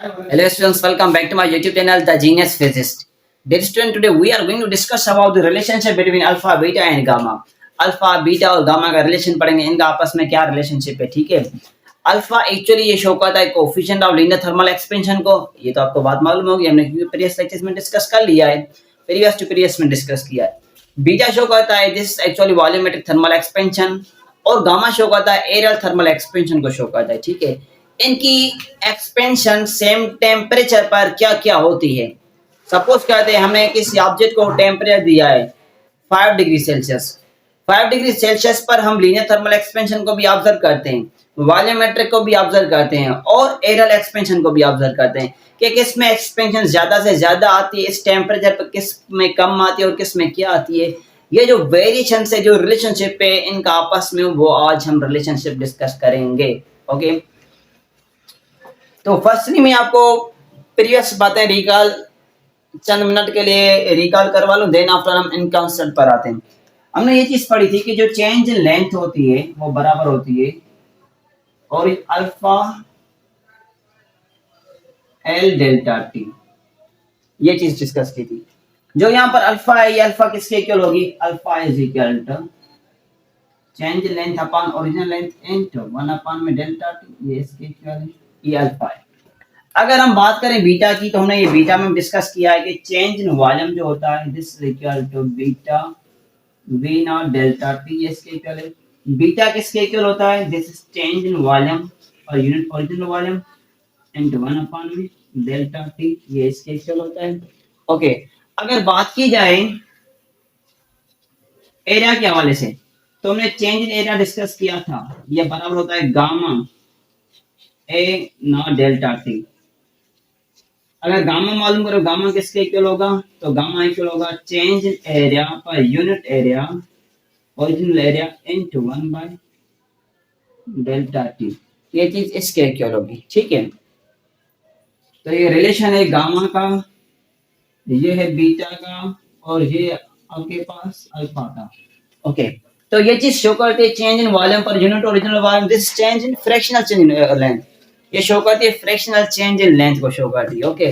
Hello students, welcome back to my YouTube channel, The Genius Physicist. Dear student, today we are going to discuss about the relationship between alpha, beta and gamma. Alpha beta और gamma का relation पढ़ेंगे, इनका आपस में क्या relationship है, ठीक है। अल्फा एक्चुअली ये शो करता है coefficient of linear thermal expansion को, ये तो आपको बात मालूम होगी, हमने प्रीवियस लेक्चर्स में डिस्कस कर लिया है, प्रीवियस में डिस्कस किया है। बीटा शो करता है this actually volumetric thermal expansion, और गामा शो करता है एरियल थर्मल एक्सपेंशन को शो करता है, ठीक है। इनकी एक्सपेंशन सेम टेम्परेचर पर क्या क्या होती है। सपोज कहते हैं हमने किसी ऑब्जेक्ट को टेम्परेचर दिया है 5 डिग्री सेल्सियस, 5 डिग्री सेल्सियस पर हम लीनियर थर्मल एक्सपेंशन को भी ऑब्जर्व करते हैं, वॉल्यूमेट्रिक को भी ऑब्जर्व करते हैं और एरियल एक्सपेंशन को भी ऑब्जर्व करते हैं कि किस में एक्सपेंशन ज्यादा से ज्यादा आती है, इस टेम्परेचर पर किस में कम आती है और किस में क्या आती है। ये जो वेरिएशन से जो रिलेशनशिप है इनका आपस में, वो आज हम रिलेशनशिप डिस्कस करेंगे। ओके, तो फर्स्टली मैं आपको प्रीवियस बातें रिकॉल चंद मिनट के लिए रिकॉल करवा लूं, देन आफ्टर हम इन कॉन्सेप्ट पर आते हैं। हमने ये चीज पढ़ी थी कि जो चेंज इन लेंथ होती है वो बराबर होती है और अल्फा एल डेल्टा टी, ये चीज डिस्कस की थी। जो यहाँ पर अल्फा है, ये अल्फा किसके इक्वल होगी, alpha is equal to change length upon original length into 1 upon में डेल्टा टी, ये इसके इक्वल है, ये अल्फा है। अगर हम बात करें बीटा की, तो हमने ये बीटा में डिस्कस किया है कि चेंज इन वॉल्यूम जो होता है this is equal to beta V not delta T, ये इसके इक्वल है। बीटा किसके इक्वल होता है, this is change in volume और unit original volume into 1 upon में डेल्टा टी, ये इसके इक्वल होता है। ओके, अगर बात की जाए एरिया के हवाले से, तो हमने चेंज इन एरिया डिस्कस किया था, ये बराबर होता है gamma A not delta T. अगर गामा मालूम करो, गामा किसके इक्वल होगा, तो गामा इक्वल होगा change in area per unit area original area into 1 by delta T, ये चीज इसके इक्वल होगी, ठीक है। तो ये रिलेशन है गामा का, ये है बीटा का और ये आपके पास अल्फा का। ओके, तो ये चीज शो करती है change in volume per unit original volume, this change in fractional change in length, ये शो करती है फ्रैक्शनल चेंज इन लेंथ को शो करती है। ओके,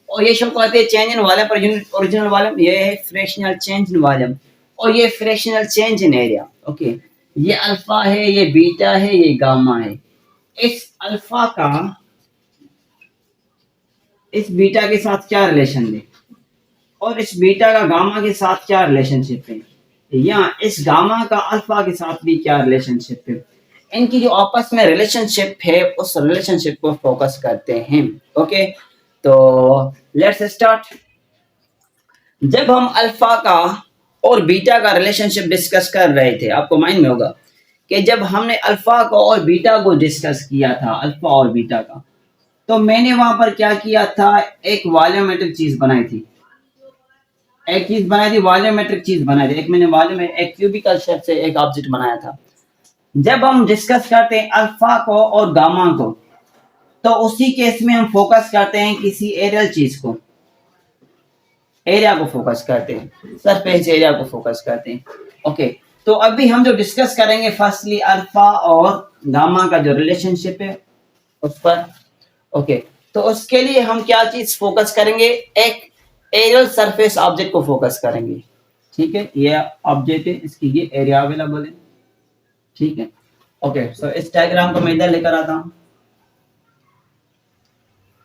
और ये शो करती है change in volume per unit original volume, ये है फ्रैक्शनल चेंज इन वॉल्यूम और ये fractional change in area. Okay, ये अल्फा है, ये बीटा है, ये गामा है। इस अल्फा का इस बीटा के साथ क्या रिलेशन है और इस बीटा का गामा के साथ क्या रिलेशनशिप है, या इस गामा का अल्फा के साथ भी क्या रिलेशनशिप है, इनकी जो आपस में रिलेशनशिप है उस रिलेशनशिप को फोकस करते हैं। ओके, तो लेट्स स्टार्ट। जब हम अल्फा का और बीटा का रिलेशनशिप डिस्कस कर रहे थे, आपको माइंड में होगा कि जब हमने अल्फा को और बीटा को डिस्कस किया था, अल्फा और बीटा का, तो मैंने वहां पर क्या किया था, एक वॉल्यूमेट्रिक चीज बनाई थी, वॉल्यूमेट्रिक चीज बनाई थी। एक मैंने वॉल्यूम एक क्यूबिकल शेप से एक ऑब्जेक्ट बनाया था। जब हम डिस्कस करते हैं अल्फा को और गामा को, तो उसी केस में हम फोकस करते हैं किसी एरियल चीज को, एरिया को फोकस करते हैं, सरफेस एरिया को फोकस करते हैं। ओके, तो अभी हम जो डिस्कस करेंगे फर्स्टली अल्फा और गामा का जो रिलेशनशिप है उस पर। ओके, तो उसके लिए हम क्या चीज फोकस करेंगे, एक एरियल सरफेस ऑब्जेक्ट को फोकस करेंगे, ठीक है। ये ऑब्जेक्ट है, इसकी ये एरिया अवेलेबल है, ठीक है। ओके, सो इस डायग्राम को मैं इधर लेकर आता हूं,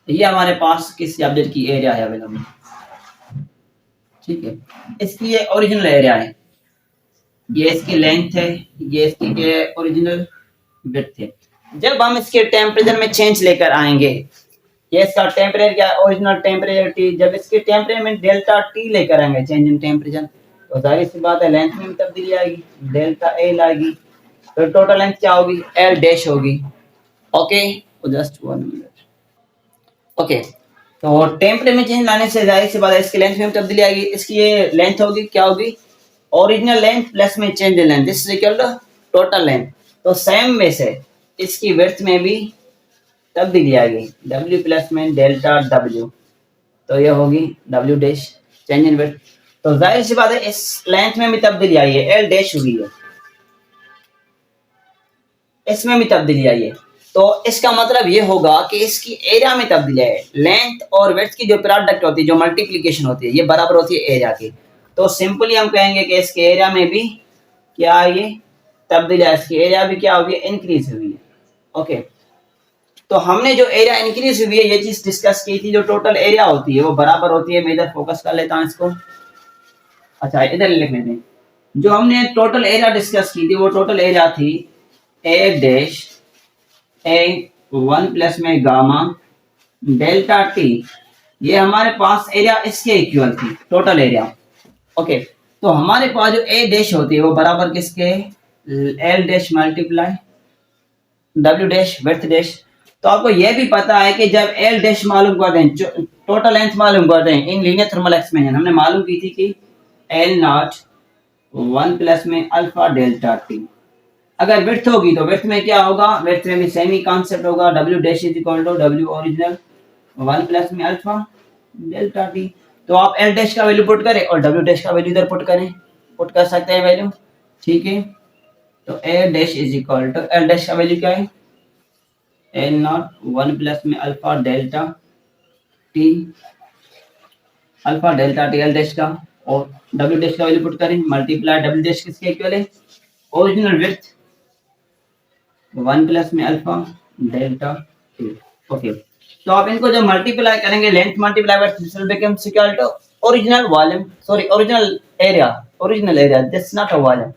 ये हमारे पास किसी ऑब्जेक्ट की एरिया है अवेलेबल, ठीक है। इसकी ये ओरिजिनल एरिया है, ये इसकी लेंथ है, ये इसकी ओरिजिनल विड्थ है। जब हम इसके टेम्परेचर में चेंज लेकर आएंगे, ये इसका टेम्परेचर क्या है, ओरिजिनल टेम्परेचर टी, जब इसके टेम्परेचर में डेल्टा टी लेकर आएंगे चेंज इन टेम्परेचर, तो जाहिर सी बात है लेंथ में भी तब्दीली आएगी, डेल्टा एल आएगी, तो टोटल लेंथ क्या होगी, एल डैश होगी। Okay, just 1 minute. ओके, तो टेम्परेचर में चेंज लाने से जाहिर सी बात है इसकी लेंथ में तब्दीली आएगी। इसकी ये लेंथ होगी, क्या होगी, ओरिजिनल लेंथ प्लस में change in length, this is equal to total length. तो सेम में से इसकी विड्थ में भी तब्दीली आएगी, W प्लस में डेल्टा W, तो ये होगी W dash change in width. तो जाहिर सी बात है इस लेंथ में भी तब्दीली आई है, L डैश हुई है, इसमें भी तब्दीली आई है। तो इसका मतलब ये होगा कि इसकी एरिया में तब्दीली है, लेंथ और विड्थ की जो प्रोडक्ट होती है, जो मल्टीप्लिकेशन होती है, ये बराबर होती है एरिया की। तो सिंपली हम कहेंगे कि इसके एरिया में भी क्या ये तब्दीली है, इसकी एरिया भी क्या हुई है, इंक्रीज हुई है। ओके, तो हमने जो एरिया इंक्रीज हुई है ये चीज डिस्कस की थी, जो टोटल एरिया होती है वो बराबर होती है, मैं इधर फोकस कर लेता हूँ इसको, अच्छा इधर लिख लेते हैं। जो हमने टोटल एरिया डिस्कस की थी वो टोटल एरिया थी ए डैश ए 1 प्लस में गामा डेल्टा टी, ये हमारे पास एरिया इसके इक्वल थी, टोटल एरिया। ओके, तो हमारे पास जो ए डैश होती है वो बराबर किसके, L dash multiply W dash width dash. तो आपको यह भी पता है कि जब एल डैश मालूम कर दें, टोटल लेंथ मालूम कर दें इन लीनियर थर्मल एक्सपेंशन, हमने मालूम की थी कि एल नॉट 1 प्लस में अल्फा डेल्टा टी। अगर विड्थ होगी तो विड्थ में क्या होगा, विड्थ में भी सेम ही कॉन्सेप्ट होगा, W dash is equal to W original 1 plus में अल्फा डेल्टा टी। तो आप एल डैश का वैल्यू पुट करें और डब्ल्यू डैश का वैल्यू इधर पुट करें, पुट कर सकते हैं वैल्यू, ठीक है। तो A dash is equal to, L dash का वैल्यू क्या है, एल नॉट 1 प्लस में alpha delta T, alpha delta T L dash का, और डब्ल्यू डैश का वैल्यू पुट करें, मल्टीप्लाई डब्ल्यू डैश किसके इक्वल है, ओरिजिनल विड्थ 1 प्लस में अल्फा डेल्टा टी। ओके, तो आप इनको जब मल्टीप्लाई करेंगे, length multiply width, this will become equal to original volume, sorry original area, original area, this not a volume,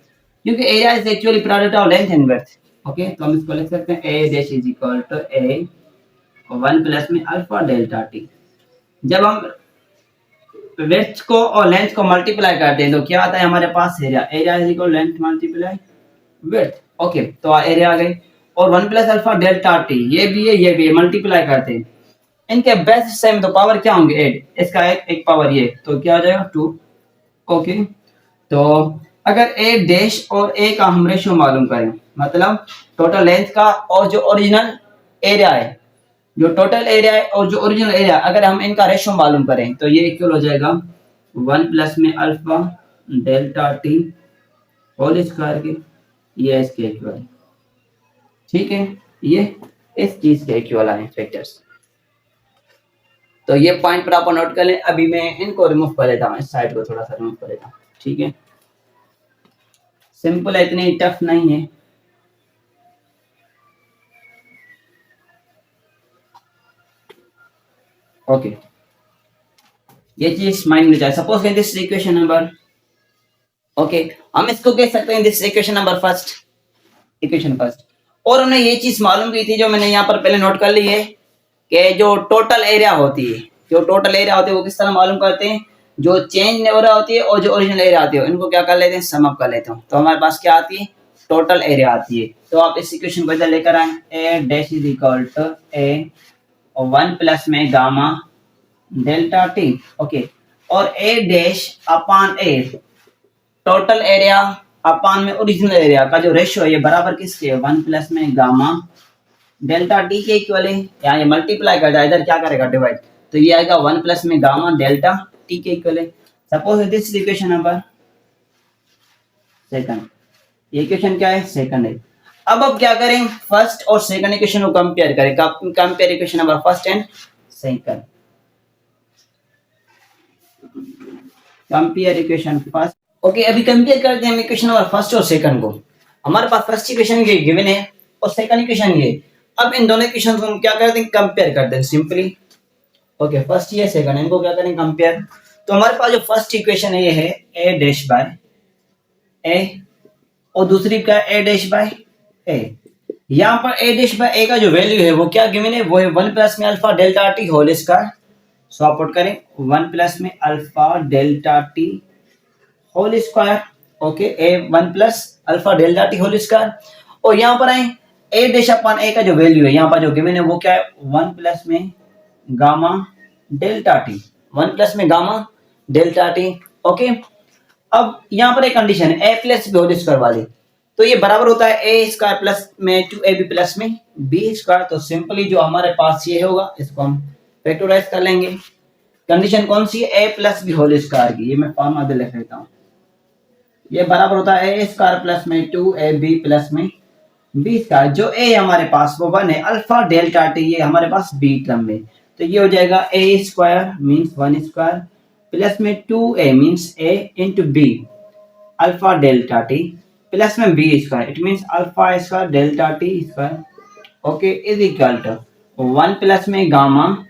क्योंकि area is actually product of length and width. Okay, तो हम इसको लिख सकते हैं A dash is equal to A 1 plus में alpha delta T. जब हम विड्थ को और लेंथ को मल्टीप्लाई करते हैं तो क्या आता है हमारे पास, area, area is equal length multiply width. Okay, तो एरिया आ गई, और 1 प्लस अल्फा डेल्टा टी, ये भी है ये भी है, मल्टीप्लाई करते हैं, इनके बेस सेम, तो पावर क्या होंगे, 8, इसका एक पावर ये, तो क्या आ जाएगा 2। ओके, तो अगर ए डैश और ए का हम रेशियो मालूम करें, मतलब टोटल लेंथ का और जो ओरिजिनल एरिया है, जो टोटल एरिया है और जो ओरिजिनल एरिया, अगर हम इनका रेशियो मालूम करें तो ये इक्वल हो जाएगा 1 प्लस में alpha delta T whole square के, ये इसके इक्वल है, ठीक है, ये इस चीज के इक्वल आए फैक्टर्स। तो ये पॉइंट पर आप नोट कर लें। अभी मैं इनको रिमूव कर लेता हूँ, इस साइड को थोड़ा सा रिमूव कर लेता हूँ, ठीक है, सिंपल है, इतनी टफ नहीं है। ओके, ये चीज माइंड में जाए। Suppose in this equation number, okay, हम इसको कह सकते हैं this equation number first, equation first. और हमने ये चीज मालूम की थी, जो मैंने यहाँ पर पहले नोट कर ली है, कि जो टोटल एरिया होती है, जो टोटल एरिया होती है वो किस तरह मालूम करते हैं, जो चेंज हो रहा होती है और जो ओरिजिनल एरिया आती है इनको क्या कर लेते हैं, सम अप कर लेते हैं, तो हमारे पास क्या आती है, टोटल एरिया आती है। तो आप इस इक्वेशन को इधर लेकर आए, A dash is equal to A 1 plus में गामा डेल्टा टी। ओके, और A dash upon A, total area upon में ओरिजिनल एरिया का जो रेशियो है ये बराबर किसके, 1 प्लस में गामा डेल्टा टी के इक्वल है। यहाँ ये मल्टीप्लाई कर जाए, इधर क्या करेगा, डिवाइड, तो ये आएगा 1 प्लस में गामा डेल्टा टी के इक्वल है। Suppose this equation number second, ये इक्वेशन क्या है, सेकंड है। अब क्या करें, फर्स्ट और सेकंड इक्वेशन को कंपेयर करें, compare equation number first and second, compare equation first. Okay, अभी कंपेयर करते हैं हम इक्वेशन नंबर फर्स्ट और सेकंड को। हमारे पास फर्स्ट इक्वेशन ये गिवन है और सेकंड इक्वेशन ये। अब इन दोनों इक्वेशन को हम क्या करते हैं, कंपेयर करते हैं सिंपली। ओके, फर्स्ट ये सेकंड, इनको क्या करें, कंपेयर। तो हमारे पास जो फर्स्ट इक्वेशन है ये है ए डैश बाय ए, और दूसरी क्या, ए डैश बाय ए। यहाँ पर ए डैश बाय ए का जो वैल्यू है वो क्या गिवन है, वो है 1 प्लस में alpha delta T whole square. So आप पुट करें 1 प्लस में alpha delta T whole square. Okay, A 1 plus alpha delta T whole square. और यहाँ पर आए ए डैश अपॉन ए का जो वैल्यू है यहाँ पर जो गिवन है वो क्या है, 1 प्लस में गामा डेल्टा टी, 1 प्लस में गामा डेल्टा टी। ओके, अब यहाँ पर एक कंडीशन है ए प्लस बी होल स्क्वायर वाली, तो ये बराबर होता है ए स्क्वायर प्लस में 2ab प्लस में बी स्क्वायर। तो सिंपली जो हमारे पास ये होगा इसको हम फैक्टराइज कर लेंगे। कंडीशन कौन सी है, ए प्लस बी होल स्क्वायर की, ये मैं फॉर्मूला दे लिख लेता हूँ। ये बराबर होता है ए स्क्वायर प्लस में 2ab प्लस में बी स्क्वायर, जो ए हमारे पास वो 1 है, अल्फा डेल्टा टी ये हमारे पास बी टर्म में, तो ये हो जाएगा A square means 1 square plus में 2a means A into B alpha delta T plus में B square, it means alpha square delta T square, okay, is equal to 1 plus में गामा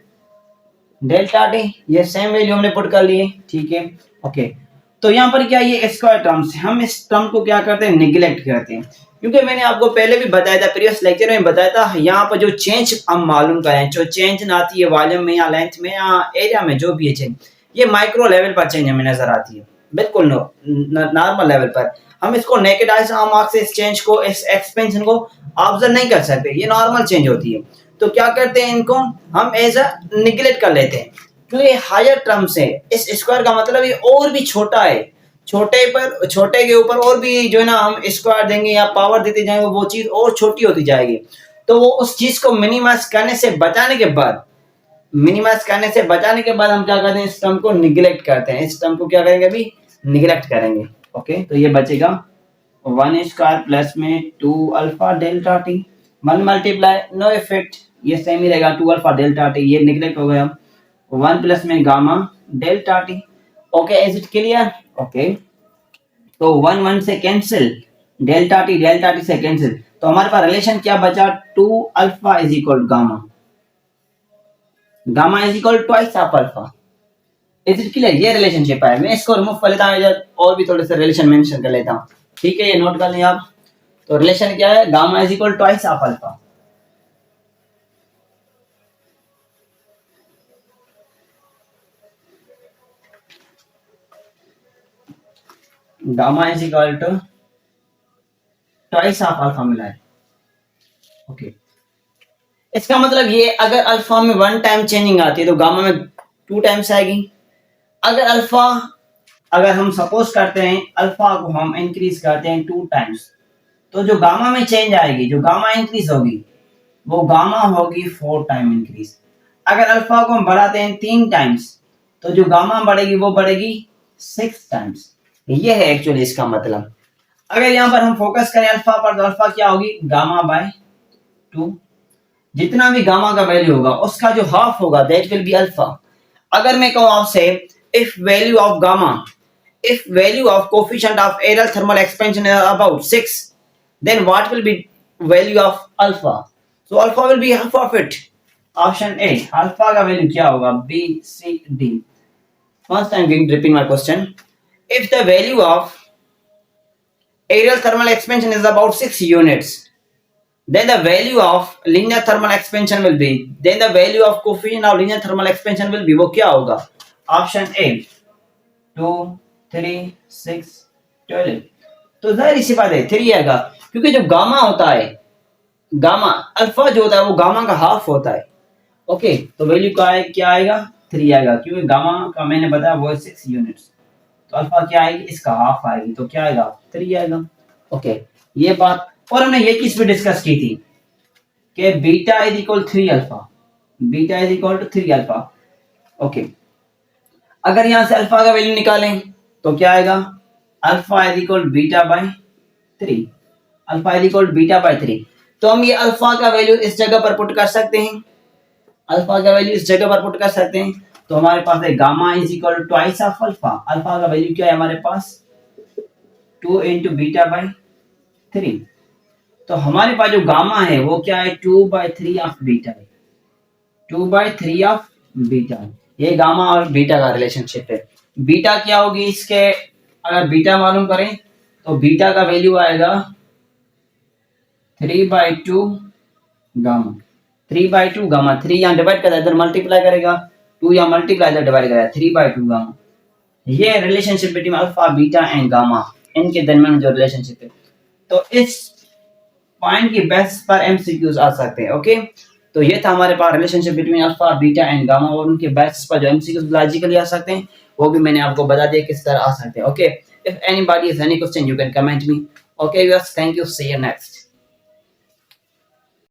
डेल्टा टी, ये same value हमने put कर लिए, ठीक है, okay. तो यहाँ पर क्या ये स्क्वायर टर्म्स, हम इस टर्म को क्या करते हैं, निगलेक्ट करते हैं, क्योंकि मैंने आपको पहले भी बताया था, प्रीवियस लेक्चर में बताया था, यहाँ पर जो चेंज हम मालूम करें, जो चेंज ना आती है वॉल्यूम में या लेंथ में या एरिया में, जो भी है चेंज, ये माइक्रो लेवल पर चेंज हमें नजर आती है, बिल्कुल नॉर्मल लेवल पर। हम इसको नेकेड आई आंख से इस चेंज को, इस एक्सपेंशन को ऑब्जर्व नहीं कर सकते, ये नॉर्मल चेंज होती है। तो क्या करते हैं, इनको हम एज अ निगलेक्ट कर लेते हैं, क्योंकि हायर टर्म्स है, इस स्क्वायर का मतलब ये और भी छोटा है, छोटे के ऊपर और भी जो है ना हम स्क्वायर देंगे या पावर देते जाएंगे, वो चीज और छोटी होती जाएगी। तो वो उस चीज को मिनिमाइज करने से बचाने के बाद हम क्या करते हैं, इस टर्म को निगलेक्ट करते हैं, इस टर्म को क्या करेंगे, अभी निगलेक्ट करेंगे, ओके। तो ये बचेगा 1 स्क्वायर प्लस में 2 alpha delta T, 1 multiply no effect, ये सेम ही रहेगा, 2 अल्फा डेल्टा टी, ये निगलेक्ट हो गया, 1 प्लस में gamma delta T, okay, is it clear, okay. तो 1 1 से कैंसिल, डेल्टा टी से कैंसिल, तो हमारे पास रिलेशन क्या बचा, 2 alpha is equal gamma, gamma is equal twice of alpha, is it clear, ये रिलेशनशिप है। मैं इसको रिमूव कर लेता हूँ और भी थोड़े से रिलेशन मेंशन कर लेता हूँ, ठीक है, ये नोट कर लें आप। तो रिलेशन क्या है, gamma is equal twice of alpha, gamma is equal to twice of alpha मिला है, ओके। इसका मतलब ये, अगर अल्फा में 1 टाइम चेंजिंग आती है तो गामा में 2 टाइम्स आएगी। अगर हम सपोज करते हैं अल्फा को हम इंक्रीज करते हैं 2 टाइम्स, तो जो गामा में चेंज आएगी, जो गामा इंक्रीज होगी, वो गामा होगी 4 टाइम इंक्रीज। अगर अल्फा को हम बढ़ाते हैं 3 टाइम्स, तो जो गामा बढ़ेगी वो बढ़ेगी 6 टाइम्स। ये है एक्चुअली इसका मतलब। अगर यहाँ पर हम फोकस करें अल्फा पर, तो अल्फा क्या होगी, गामा बाय 2, जितना भी गामा का वैल्यू होगा उसका जो हाफ होगा दैट विल बी अल्फा। अगर मैं कहूं आपसे, if value of coefficient of areal thermal expansion is about 6, then what will be value of alpha, so alpha will be half of it, option A, alpha का value क्या होगा, B C D. First I am going to repeat my question, if the value of aerial thermal expansion is about 6 units, then the value of linear thermal expansion will be, then the value of coefficient of linear thermal expansion will be, वो क्या होगा, option A 2 3 6 12। तो जाहिर सी बात है 3 आएगा, क्योंकि जो गामा होता है, गामा अल्फा जो होता है वो गामा का हाफ होता है, ओके। तो वैल्यू क्या आएगा, 3 आएगा, क्योंकि गामा का मैंने बताया वो है 6 यूनिट्स, तो अल्फा क्या आएगी, इसका हाफ आएगी, तो क्या आएगा, 3 आएगा, ओके। ये बात, और हमने ये चीज भी डिस्कस की थी कि beta is equal 3 alpha, beta is equal to 3 alpha, okay. अगर यहां से अल्फा का वैल्यू निकालें तो क्या आएगा, alpha is equal beta by 3, alpha is equal beta by 3। तो हम ये अल्फा का वैल्यू इस जगह पर पुट कर सकते हैं, अल्फा का वैल्यू इस जगह पर पुट कर सकते हैं, तो हमारे पास है gamma is equal to twice of alpha, alpha का वैल्यू क्या है हमारे पास, 2 इंटू बीटा बाय 3। तो हमारे पास जो गामा है वो क्या है, 2/3 ऑफ बीटा है, 2/3 ऑफ बीटा। ये गामा और बीटा का रिलेशनशिप है। बीटा क्या होगी इसके, अगर बीटा मालूम करें तो बीटा का वैल्यू आएगा 3/2 गामा, 3/2 गामा, 3 यहाँ डिवाइड करेगा इधर मल्टीप्लाई करेगा, 2 यहाँ मल्टीप्लाई इधर डिवाइड करेगा, 3/2 गामा। ये relationship between alpha beta and gamma, इनके दरमियान जो रिलेशनशिप है। तो इस पॉइंट की बेस पर एमसीक्यूज आ सकते हैं, ओके। तो ये था हमारे पास relationship between alpha beta and gamma, और उनके बेसिस पर जो एमसीक्यूज लॉजिकली आ सकते हैं वो भी मैंने आपको बता दिया किस तरह आ सकते हैं, okay. If anybody has any question you can comment me, okay viewers, thank you, see you next.